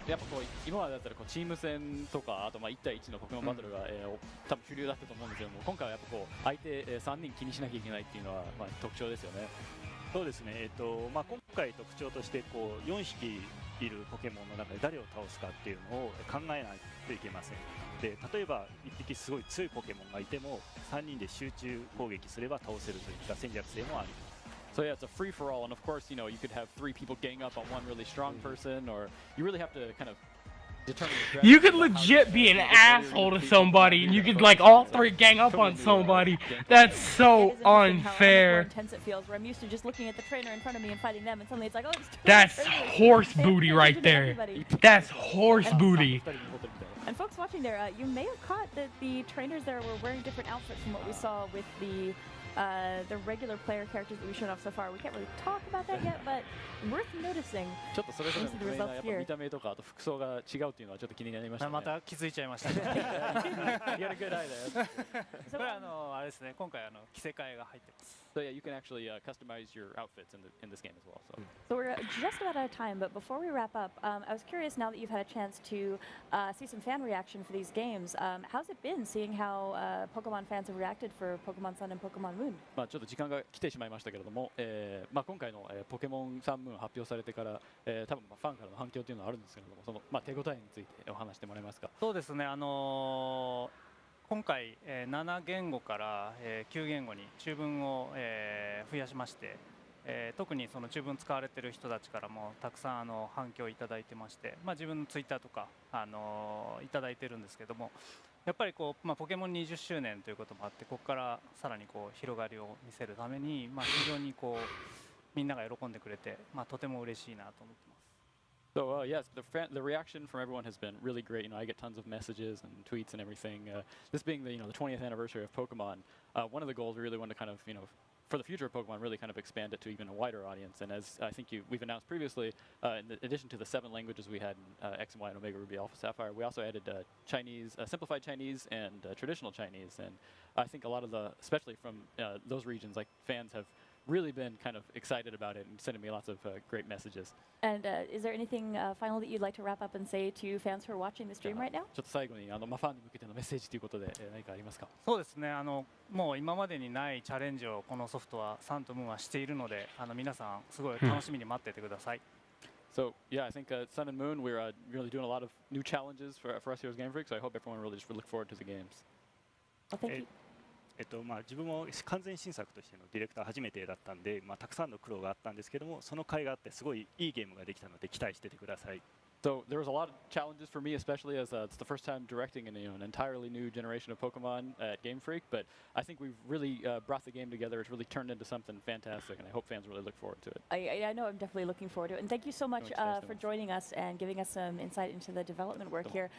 やっぱこう今までだったらこうチーム戦とか、あと1対1のポケモンバトルが、多分主流だったと思うんですけども、今回はやっぱこう相手、3人気にしなきゃいけないっていうのは、特徴ですよね。そうですね。今回特徴としてこう4匹いるポケモンの中で誰を倒すかっていうのを考えないといけません。で、例えば1匹すごい強いポケモンがいても3人で集中攻撃すれば倒せるといった戦略性もあります。 So yeah, it's a free-for-all, and of course, you could have 3 people gang up on one really strong person, or you really have to kind of determine. the You strategy could about how legit be an before you're gonna asshole to defeat somebody, and you could like all 3 gang up on somebody. That's so It is interesting how much more unfair. intense it feels, where I'm used to just looking at the trainer in front of me and fighting them, and suddenly it's like, oh, it's 2 That's trainers. horse Pay booty attention right to there. everybody. That's horse booty. 2人に戻ってみたいな。 And folks watching there, you may have caught that the trainers there were wearing different outfits from what we saw with the regular player characters that we've shown off so far. We can't really talk about that yet, but worth noticing. ちょっとそれぞれの These are the プレイヤー results やっぱ here. 見た目とかあと服装が違うっていうのはちょっと気になりましたね。また気づいちゃいましたね。 You got a good eye there. これあれですね。今回着せ替えが入ってます。So yeah, you can actually customize your outfits in this game as well. So we're just about out of time, but before we wrap up, I was curious now that you've had a chance to see some fan reaction for these games. How's it been seeing how Pokemon fans have reacted for Pokemon Sun and Pokemon Moon? まあちょっと時間が来てしまいましたけれども、まあ今回の、ポケモンサンムーン発表されてから、多分まあファンからの反響というのはあるんですけれども、そのまあ手応えについてお話してもらえますか。そうですね、今回、7言語から、9言語に中文を、増やしまして、特にその中文使われている人たちからもたくさん反響をいただいてまして、まあ、自分のツイッターとか、いただいてるんですけども、やっぱりこう、まあ、ポケモン20周年ということもあって、ここからさらにこう広がりを見せるために、まあ、非常にこうみんなが喜んでくれて、まあ、とても嬉しいなと思ってます。So yes, the reaction from everyone has been really great. You know, I get tons of messages and tweets and everything. This being the the 20th anniversary of Pokemon, one of the goals we really want to kind of for the future of Pokemon really kind of expand it to even a wider audience. And as I think we've announced previously, in addition to the 7 languages we had in X and Y and Omega Ruby Alpha Sapphire, we also added Chinese, simplified Chinese, and traditional Chinese. And I think a lot of especially from those regions, like fans have really been kind of excited about it and sending me lots of great messages. And is there anything final that you'd like to wrap up and say to fans who are watching the stream right now? ちょっと最後にまあファンに向けてのメッセージということで、何かありますか。そうですね、もう今までにないチャレンジをこのソフトはサンとムーンはしているので、皆さんすごい楽しみに待っててください。So yeah, I think Sun and Moon, we're really doing a lot of new challenges for us here as Game Freak. So I hope everyone really just look forward to the games. Well, thank you. まあ、自分も完全新作としてのディレクター初めてだったんで、まあ、たくさんの苦労があったんですけども、その甲斐があってすごいいいゲームができたので期待しててください。So there was a lot of challenges for me, especially as it's the first time directing an entirely new generation of Pokemon at Game Freak. But I think we've really brought the game together. It's really turned into something fantastic, and I hope fans really look forward to it. I know I'm definitely looking forward to it. And thank you so much for joining us and giving us some insight into the development work here.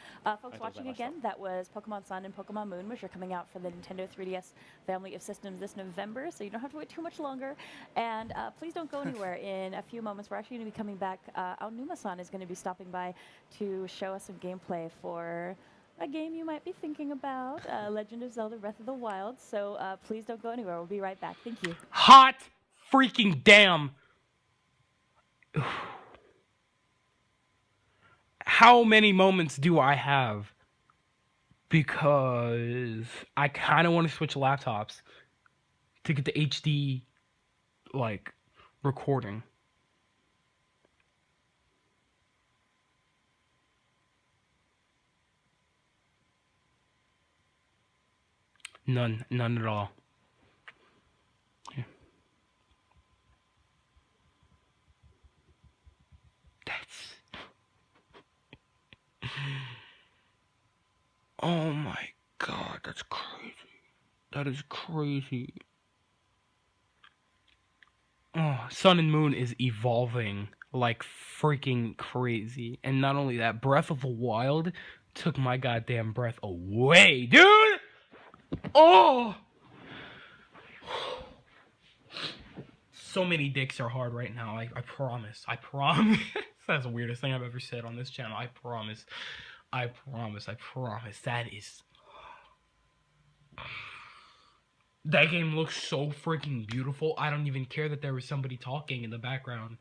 Folks watching again, that was Pokemon Sun and Pokemon Moon, which are coming out for the Nintendo 3DS family of systems this November, so you don't have to wait too much longer. And please don't go anywhere. In a few moments, we're actually going to be coming back. Aonuma-san is going to be stopping by to show us some gameplay for a game you might be thinking about, Legend of Zelda Breath of the Wild. So please don't go anywhere. We'll be right back. Thank you. Hot freaking damn. How many moments do I have? Because I kind of want to switch laptops to get the HD, like, recording. None at all. Yeah. That's... Oh my god, that's crazy. That is crazy. Oh, Sun and Moon is evolving like freaking crazy. And not only that, Breath of the Wild took my goddamn breath away, dude! Oh! So many dicks are hard right now. I promise. I promise. That's the weirdest thing I've ever said on this channel. I promise. I promise. I promise. That is... That game looks so freaking beautiful. I don't even care that there was somebody talking in the background.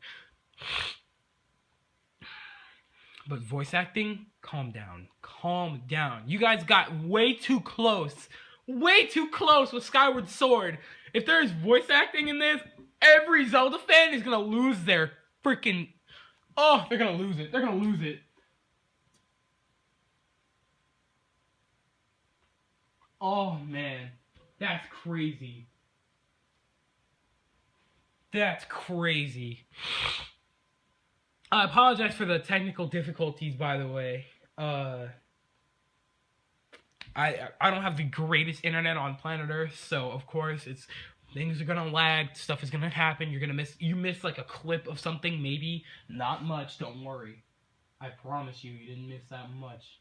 But voice acting? Calm down. Calm down. You guys got way too close. Way too close with Skyward Sword. If there's voice acting in this, every Zelda fan is gonna lose their freaking... Oh, they're gonna lose it. They're gonna lose it. Oh, man. That's crazy. That's crazy. I apologize for the technical difficulties, by the way. I don't have the greatest internet on planet Earth, so of course things are gonna lag, stuff is gonna happen, you miss like a clip of something, maybe, not much, don't worry. I promise you didn't miss that much.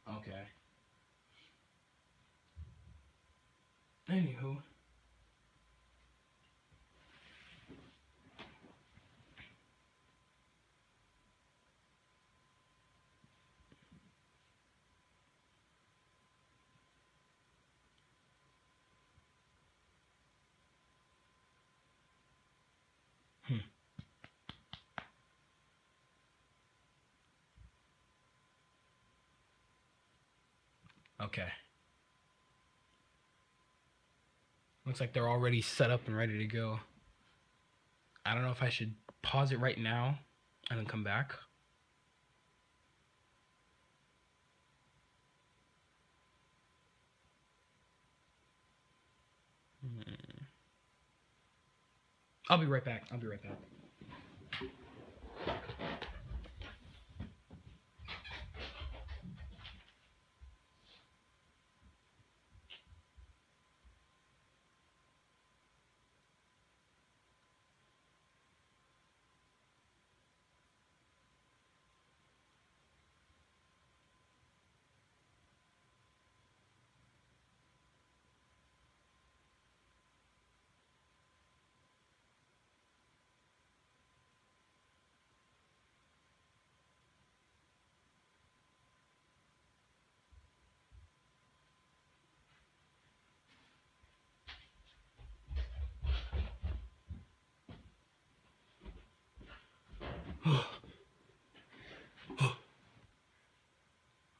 Okay. Anywho. Okay. Looks like they're already set up and ready to go. I don't know if I should pause it right now and then come back. I'll be right back.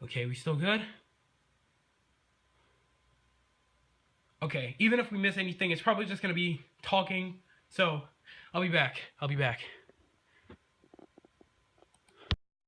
Okay, we still good? Okay, even if we miss anything, it's probably just gonna be talking. So, I'll be back.